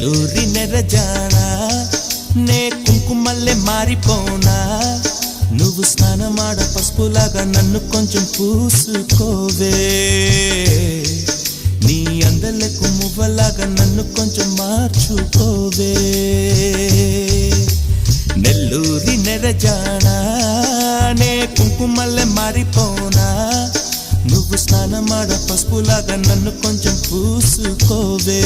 నెల్లూరి నెరజానా నే కుంకుమల్లే మారిపోనా నువ్వు స్నానమాడ పసుపులాగా నన్ను కొంచెం పూసుకోవే నీ అందలకు మువ్వలాగా నన్ను కొంచెం మార్చుకోవే నెల్లూరి నెరజానా నే కుంకుమల్లే మారిపోనా నువ్వు స్నానమాడ పసుపులాగా నన్ను కొంచెం పూసుకోవే